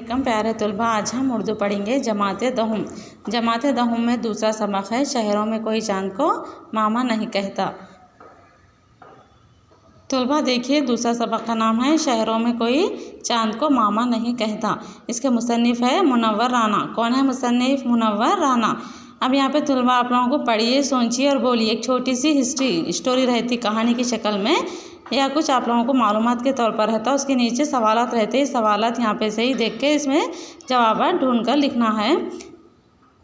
अलैकुम प्यारे तलबा। आज हम उर्दू पढ़ेंगे जमाते दहुम। जमाते दहुम में दूसरा सबक है शहरों में कोई चांद को मामा नहीं कहता। तलबा देखिए, दूसरा सबक का नाम है शहरों में कोई चांद को मामा नहीं कहता। इसके मुसन्निफ़ है मुनव्वर राना। कौन है मुसन्निफ़? मुनव्वर राना। अब यहाँ पे तलबा आप लोगों को पढ़िए, सोचिए और बोलिए। एक छोटी सी स्टोरी रहती कहानी की शक्ल में, या कुछ आप लोगों को मालूमात के तौर पर रहता। उसके नीचे सवालात रहते हैं। सवालात यहाँ पे से ही देख के इसमें जवाब ढूंढ कर लिखना है।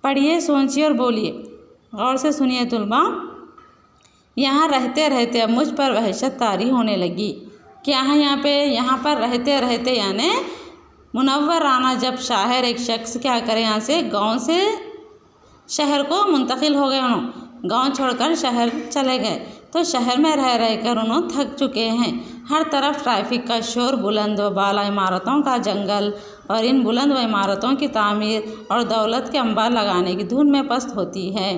पढ़िए, सोचिए और बोलिए। गौर से सुनिए तलबा। यहाँ रहते रहते अब मुझ पर वहशत तारी होने लगी। क्या है यहाँ पे? यहाँ पर रहते रहते यानी मुनव्वर राना जब शायर एक शख्स क्या करे, यहाँ से गाँव से शहर को मुंतकिल हो गए। उन्होंने गांव छोड़कर शहर चले गए। तो शहर में रह रह कर उन्होंने थक चुके हैं। हर तरफ ट्रैफिक का शोर, बुलंद व बाला इमारतों का जंगल और इन बुलंद व इमारतों की तामीर और दौलत के अंबार लगाने की धुन में पस्त होती है।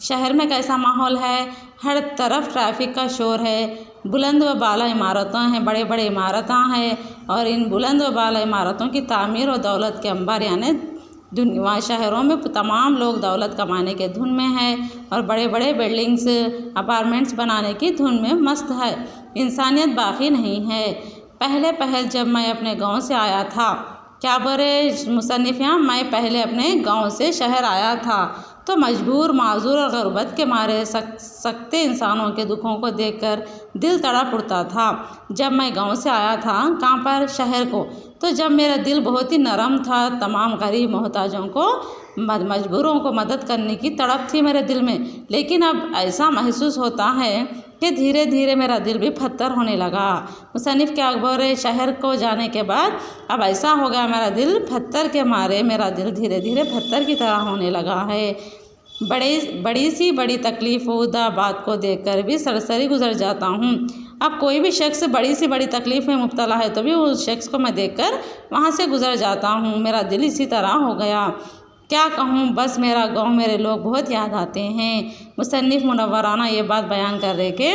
शहर में कैसा माहौल है? हर तरफ ट्रैफिक का शोर है, बुलंद व बाला इमारतें हैं, बड़े बड़े इमारतें हैं और इन बुलंद व बाला इमारतों की तामीर और दौलत के अंबार यानी दुनिया शहरों में तमाम लोग दौलत कमाने के धुन में है और बड़े बड़े बिल्डिंग्स अपार्टमेंट्स बनाने की धुन में मस्त है। इंसानियत बाकी नहीं है। पहले पहल जब मैं अपने गांव से आया था, क्या बोले मुसन्निफ़ यहाँ, मैं पहले अपने गांव से शहर आया था तो मजबूर, माजूर और ग़ुरबत के मारे सकते इंसानों के दुखों को देखकर दिल तड़प उठता था। जब मैं गांव से आया था, कहाँ पर? शहर को। तो जब मेरा दिल बहुत ही नरम था, तमाम गरीब मोहताजों को, मजबूरों को मदद करने की तड़प थी मेरे दिल में। लेकिन अब ऐसा महसूस होता है कि धीरे धीरे मेरा दिल भी पत्थर होने लगा। मुसन्निफ़ क्या बोल रहे? शहर को जाने के बाद अब ऐसा हो गया, मेरा दिल पत्थर के मारे मेरा दिल धीरे धीरे पत्थर की तरह होने लगा है। बड़ी तकलीफ़ बात को देखकर भी सरसरी गुजर जाता हूँ। अब कोई भी शख्स बड़ी तकलीफ़ में मुब्तला है तो भी उस शख्स को मैं देखकर वहाँ से गुजर जाता हूँ। मेरा दिल इसी तरह हो गया। क्या कहूँ, बस मेरा गांव, मेरे लोग बहुत याद आते हैं। मुसन्निफ़ मुनव्वर राना ये बात बयान कर रहे कि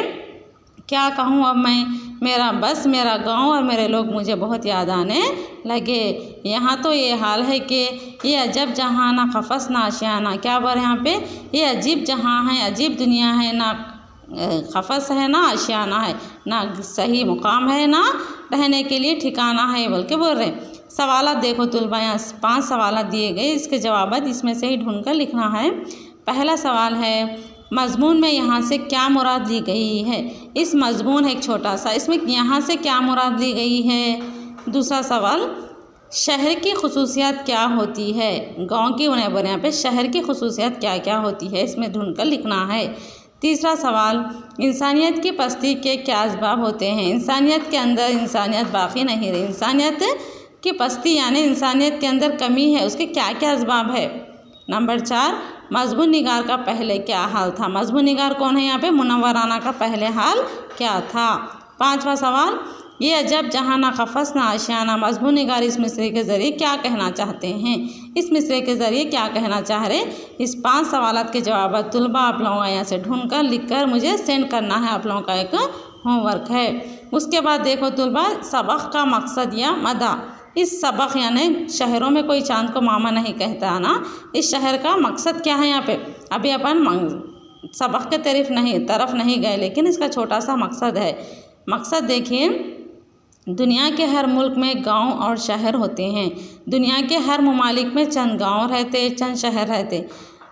क्या कहूँ अब मैं, मेरा गांव और मेरे लोग मुझे बहुत याद आने लगे। यहाँ तो ये हाल है कि ये अजब जहाँ ना खफस ना आशियाना। क्या बोल यहाँ पे? ये अजीब जहाँ है, अजीब दुनिया है, ना खफस है ना आशियाना है, ना सही मुकाम है, ना रहने के लिए ठिकाना है, बल्कि बोल रहे। सवालात देखो तलबा, यहाँ 5 सवालात दिए गए, इसके जवाब इसमें से ही ढूंढ कर लिखना है। पहला सवाल है मज़मून में यहाँ से क्या मुराद ली गई है? इस मज़मून है एक छोटा सा, इसमें यहाँ से क्या मुराद ली गई है? दूसरा सवाल शहर की खुसूसियात क्या होती है? गांव की बुनियाद पे शहर की खुसूसियात क्या क्या होती है, इसमें ढूंढ कर लिखना है। तीसरा सवाल इंसानियत की पस्ती के क्या असबाब होते हैं? इंसानियत के अंदर इंसानियत बाकी नहीं रही, इंसानियत की पस्ती यानी इंसानियत के अंदर कमी है, उसके क्या क्या असबाब है? नंबर 4 मज़मून निगार का पहले क्या हाल था? मज़मून निगार कौन है यहाँ पे? मुनव्वर राना का पहले हाल क्या था? 5वां सवाल ये अजब जहाँ ना खफस ना आशियाना। मज़मून निगार इस मिसरे के ज़रिए क्या कहना चाहते हैं? इस मिसरे के ज़रिए क्या कहना चाह रहे? इस 5 सवालात के जवाब तलबा आप लोगों का यहाँ से ढूंढ कर लिख कर मुझे सेंड करना है। आप लोगों का एक होमवर्क है। उसके बाद देखो तलबा, सबक का मकसद या मदा। इस सबक यानी शहरों में कोई चांद को मामा नहीं कहता ना, इस शहर का मकसद क्या है? यहाँ पे अभी अपन सबक के तरफ नहीं गए, लेकिन इसका छोटा सा मकसद है। मकसद देखिए, दुनिया के हर मुल्क में गांव और शहर होते हैं। दुनिया के हर ममालिक में चंद गांव रहते, चंद शहर रहते,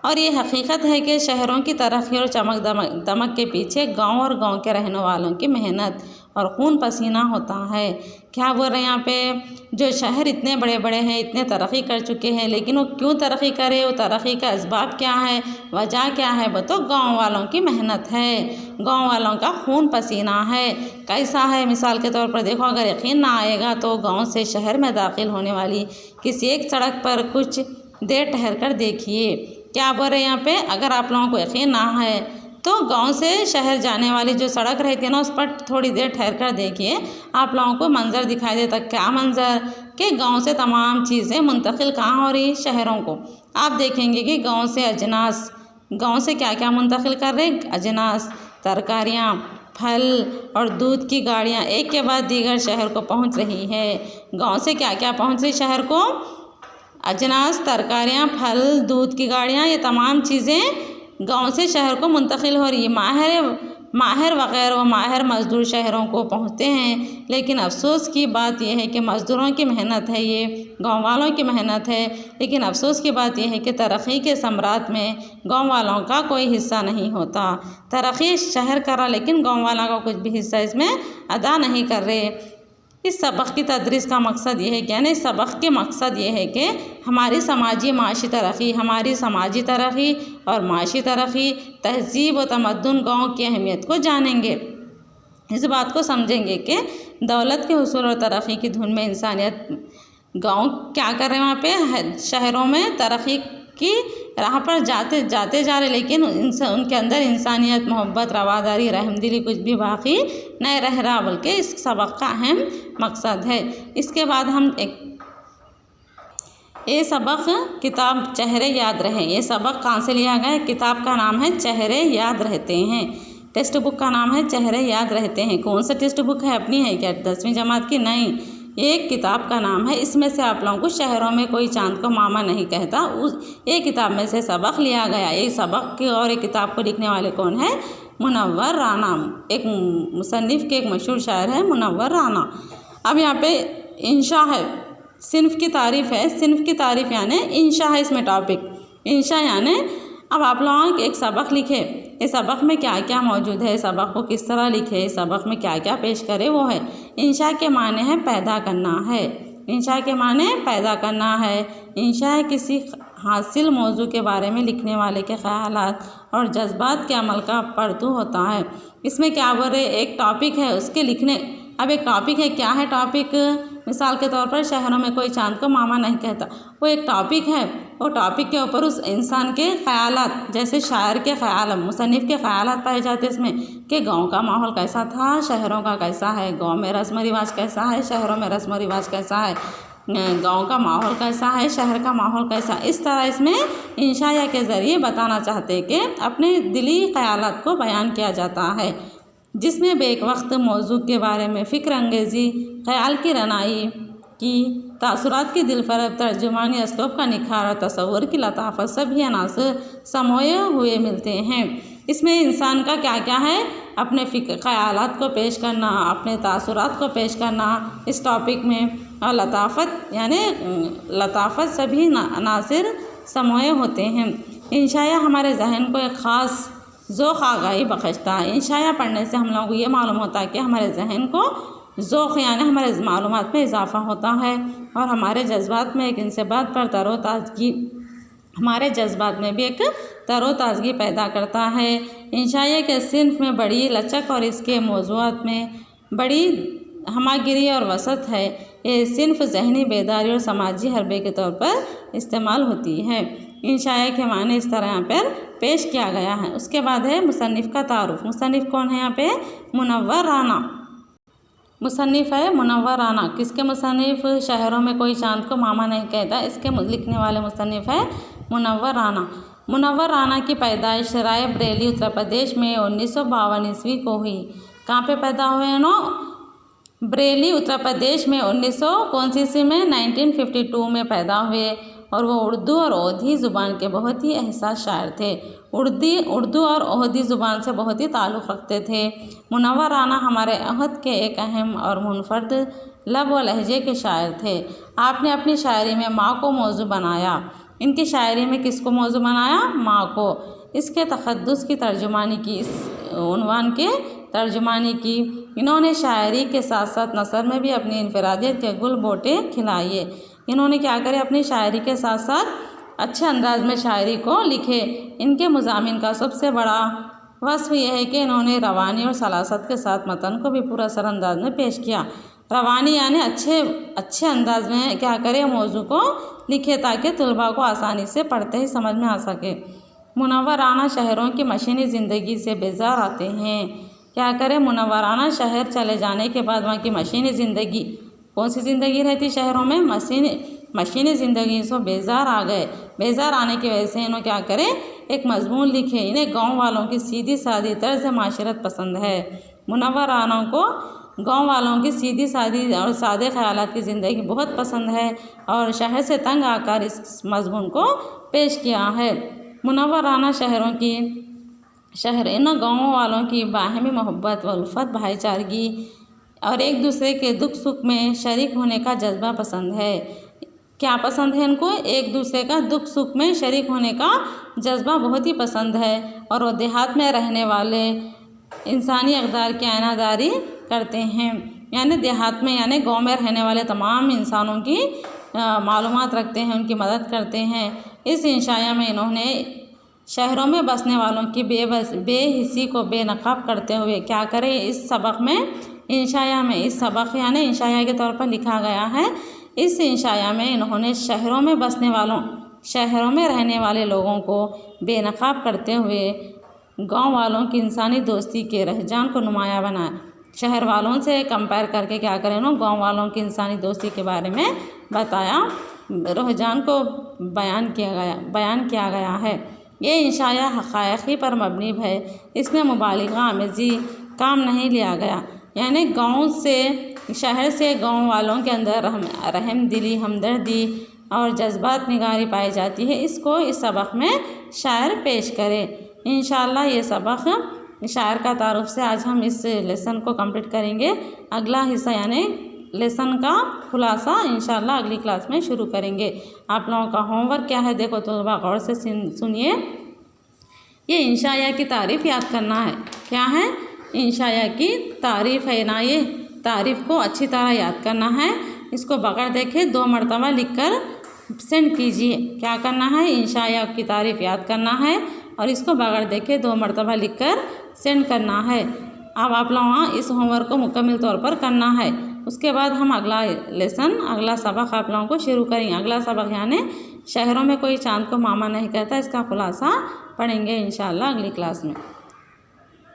और ये हकीकत है कि शहरों की तरक्की और चमक दमक के पीछे गांव और गांव के रहने वालों की मेहनत और खून पसीना होता है। क्या बोल रहे हैं यहाँ पे? जो शहर इतने बड़े बड़े हैं, इतने तरक्की कर चुके हैं, लेकिन वो क्यों तरक्की करे? वो तरक्की का असबाब क्या है, वजह क्या है? वो तो गाँव वालों की मेहनत है, गाँव वालों का खून पसीना है। कैसा है? मिसाल के तौर पर देखो, अगर यकीन ना आएगा तो गाँव से शहर में दाखिल होने वाली किसी एक सड़क पर कुछ देर ठहर कर देखिए। क्या बोल रहे हैं यहाँ पे? अगर आप लोगों को यकीन ना है तो गांव से शहर जाने वाली जो सड़क रहती है ना, उस पर थोड़ी देर ठहर कर देखिए, आप लोगों को मंजर दिखाई देता। क्या मंजर? कि गांव से तमाम चीज़ें मुंतकिल कहाँ हो रही? शहरों को। आप देखेंगे कि गांव से अजनास, गांव से क्या क्या मुंतकिल कर रहे? अजनास, तरकारियाँ, फल और दूध की गाड़ियाँ एक के बाद दीगर शहर को पहुँच रही है। गाँव से क्या क्या पहुँच रही शहर को? अजनास, तरकारियाँ, फल, दूध की गाड़ियाँ, ये तमाम चीज़ें गांव से शहर को मुंतकिल हो रही है। माहिर वगैरह व माहिर मज़दूर शहरों को पहुँचते हैं, लेकिन अफसोस की बात यह है कि मज़दूरों की मेहनत है, ये गांव वालों की मेहनत है, लेकिन अफसोस की बात यह है कि तरक्की के सम्राट में गांव वालों का कोई हिस्सा नहीं होता। तरक्की शहर कर रहा, लेकिन गांव वालों का कुछ भी हिस्सा इसमें अदा नहीं कर रहे। इस सबक की तदरीस का मकसद ये है कि इस सबक के मकसद ये है कि हमारी समाजी माशी तरक्की, हमारी समाजी तरक्की और माशी तरक्की, तहज़ीब व तमद्दुन गाँव की अहमियत को जानेंगे। इस बात को समझेंगे कि दौलत के हुसूल और तरक्की की धुन में इंसानियत गाँव क्या कर रहे हैं, वहाँ पे शहरों में तरक्की की राह पर जाते जा रहे, लेकिन उनके अंदर इंसानियत, मोहब्बत, रवादारी, रहमदिली कुछ भी बाकी नहीं रह रहा, बल्कि इस सबक का अहम मकसद है। इसके बाद हम ये सबक किताब चेहरे याद रहे, ये सबक कहाँ से लिया गया है? किताब का नाम है चेहरे याद रहते हैं, टेक्स्ट बुक का नाम है चेहरे याद रहते हैं। कौन सा टेक्स्ट बुक है? अपनी है क्या 10वीं जमात की? नहीं, एक किताब का नाम है। इसमें से आप लोगों को शहरों में कोई चांद को मामा नहीं कहता, उस एक किताब में से सबक लिया गया। ये सबक की और एक किताब को लिखने वाले कौन है? मुनव्वर राना, एक मुसन्निफ के एक मशहूर शायर है मुनव्वर राना। अब यहाँ पे इंशा है, सिन्फ की तारीफ़ है। सिन्फ की तारीफ़ यानी इंशा है इसमें टॉपिक। इंशा यानी अब आप लोग एक सबक लिखे, इस सबक में क्या क्या मौजूद है, सबक को किस तरह लिखे, सबक में क्या क्या पेश करे, वो है। इंशा के माने हैं पैदा करना है। इंशा के माने पैदा करना है। इंशा है किसी हासिल मौजू के बारे में लिखने वाले के ख्यालात और जज्बात के अमल का पर्दू होता है। इसमें क्या बोल रहे, एक टॉपिक है उसके लिखने। अब एक टॉपिक है, क्या है टॉपिक? मिसाल के तौर पर शहरों में कोई चांद को मामा नहीं कहता, वो एक टॉपिक है। वो टॉपिक के ऊपर उस इंसान के ख्यालात, जैसे शायर के ख्याल, मुसन्निफ के ख्यालात पाए जाते हैं इसमें, कि गांव का माहौल कैसा था, शहरों का कैसा है, गांव में रस्म रिवाज कैसा है, शहरों में रस्म रिवाज कैसा है, गांव का माहौल कैसा है, शहर का माहौल कैसा। इस तरह इसमें इंशाया के ज़रिए बताना चाहते हैं कि अपने दिली ख्यालात को बयान किया जाता है, जिसमें बेक वक्त मौजू के बारे में फ़िक्र अंगेज़ी, ख़याल की रनाई की, तासुरात की दिलफरेब, तर्जुमानी असलूब का निखार और तसव्वुर की लताफ़त सभी अनासर समोए हुए मिलते हैं। इसमें इंसान का क्या क्या है? अपने ख़यालात को पेश करना, अपने तासुरात को पेश करना इस टॉपिक में, और लताफ़त यानी लताफ़त सभी अनासर समोए होते हैं। इंशाया हमारे जहन को एक ख़ास ज़ौक़ आगाही बख्शता है। इंशाया पढ़ने से हम लोगों को ये मालूम होता है कि हमारे जहन को ज़ौक़ यानी हमारे मालूमात में इजाफ़ा होता है, और हमारे जज्बात में एक इंसिबात पर तरोताज़गी, हमारे जज्बात में भी एक तरोताज़गी पैदा करता है। इंशाया के सिन्फ में बड़ी लचक और इसके मौज़ूआत में बड़ी हमागिरी और वसत है। ये सिन्फ ज़हनी बेदारी और समाजी हरबे के तौर पर इस्तेमाल होती है। इंशाया के माने इस तरह यहाँ पर पेश किया गया है। उसके बाद है मुसन्निफ़ का तारुफ़। मुसन्निफ़ कौन है यहाँ पे? मुनव्वर राना मुसन्निफ़ है मुनव्वर राना। किसके मुसन्निफ़? शहरों में कोई चांद को मामा नहीं कहता, इसके लिखने वाले मुसन्निफ़ है मुनव्वर राना। मुनव्वर राना की पैदाइश राय बरेली उत्तर प्रदेश में 1952 ईस्वी को हुई। कहाँ पे पैदा हुए नो? बरेली उत्तर प्रदेश में 1952 में पैदा हुए, और वो उर्दू और ओधी ज़ुबान के बहुत ही एहसास शायर थे। उर्दू और ओधी ज़ुबान से बहुत ही ताल्लुक़ रखते थे। मुनव्वर राना हमारे अहद के एक अहम और मुनफर्द लब व लहजे के शायर थे। आपने अपनी शायरी में माँ को मौजू बनाया। इनकी शायरी में किसको मौजू बनाया? माँ को। इसके तक़द्दुस की तर्जुमानी की, इस उन्वान के तर्जुमानी की। इन्होंने शायरी के साथ साथ नसर में भी अपनी इनफरादियत के गुल बोटे खिलाए। इन्होंने क्या करे, अपनी शायरी के साथ साथ अच्छे अंदाज में शायरी को लिखे। इनके मुज़ामिन का सबसे बड़ा वस्फ़ यह है कि इन्होंने रवानी और सलासत के साथ मतन को भी पूरा सर अंदाज में पेश किया। रवानी यानी अच्छे अंदाज में क्या करे, मौजू को लिखे, ताकि तलबा को आसानी से पढ़ते ही समझ में आ सके। मुनव्वर राना शहरों की मशीनी ज़िंदगी से बेजार आते हैं। क्या करें, मुनव्वर राना शहर चले जाने के बाद वहाँ की मशीनी ज़िंदगी, कौन सी ज़िंदगी रहती शहरों में? मशीनी ज़िंदगी से बेजार आ गए। बेजार आने की वजह से इन्होंने क्या करें, एक मजमून लिखे। इन्हें गांव वालों की सीधी सादी तर्ज माशरत पसंद है। मुनव्वर राना को गांव वालों की सीधी सादी और सादे ख्यालात की ज़िंदगी बहुत पसंद है और शहर से तंग आकर इस मज़मून को पेश किया है। मुनव्वराना शहर इन गाँवों वालों की बाहमी मोहब्बत व उल्फत, भाईचारगी और एक दूसरे के दुख सुख में शरीक होने का जज्बा पसंद है। क्या पसंद है इनको? एक दूसरे का दुख सुख में शरीक होने का जज्बा बहुत ही पसंद है। और वो देहात में रहने वाले इंसानी अक़दार की आइनादारी करते हैं, यानी देहात में यानी गांव में रहने वाले तमाम इंसानों की मालूमात रखते हैं, उनकी मदद करते हैं। इस इंशाया में इन्होंने शहरों में बसने वालों की बेहिसी को बेनकाब करते हुए क्या करें, इस सबक में इंशाया में इस सबक यानी इंशाया के तौर पर लिखा गया है। इस इंशाया में इन्होंने शहरों में रहने वाले लोगों को बेनकाब करते हुए गांव वालों की इंसानी दोस्ती के रुझान को नुमाया बनाया। शहर वालों से कंपेयर करके क्या करें, उन्होंने गांव वालों की इंसानी दोस्ती के बारे में बताया, रुझान को बयान किया गया है। ये इंशाया हक़ाइक़ पर मबनी है, इसमें मुबालिगा आमेज़ी काम नहीं लिया गया, यानी शहर से गांव वालों के अंदर रहम दिली, हमदर्दी और जज्बात निगारी पाई जाती है। इसको इस सबक में शायर पेश करे। इंशाअल्लाह ये सबक शायर का तारुफ से आज हम इस लेसन को कंप्लीट करेंगे। अगला हिस्सा यानी लेसन का खुलासा इंशाअल्लाह अगली क्लास में शुरू करेंगे। आप लोगों का होमवर्क क्या है देखो तो गौर से सुनिए। ये इंशाया की तारीफ़ याद करना है। क्या है? इंशाया की तारीफ़ है ना, ये तारीफ़ को अच्छी तरह याद करना है। इसको बगैर देखे 2 मरतबा लिखकर सेंड कीजिए। क्या करना है? इंशाया की तारीफ़ याद करना है और इसको बगैर देखे 2 मरतबा लिखकर सेंड करना है। अब आप लोग इस होमवर्क को मुकम्मल तौर पर करना है। उसके बाद हम अगला सबक आप लोगों को शुरू करेंगे। अगला सबक यानी शहरों में कोई चांद को मामा नहीं कहता, इसका खुलासा पढ़ेंगे इंशाअल्लाह अगली क्लास में।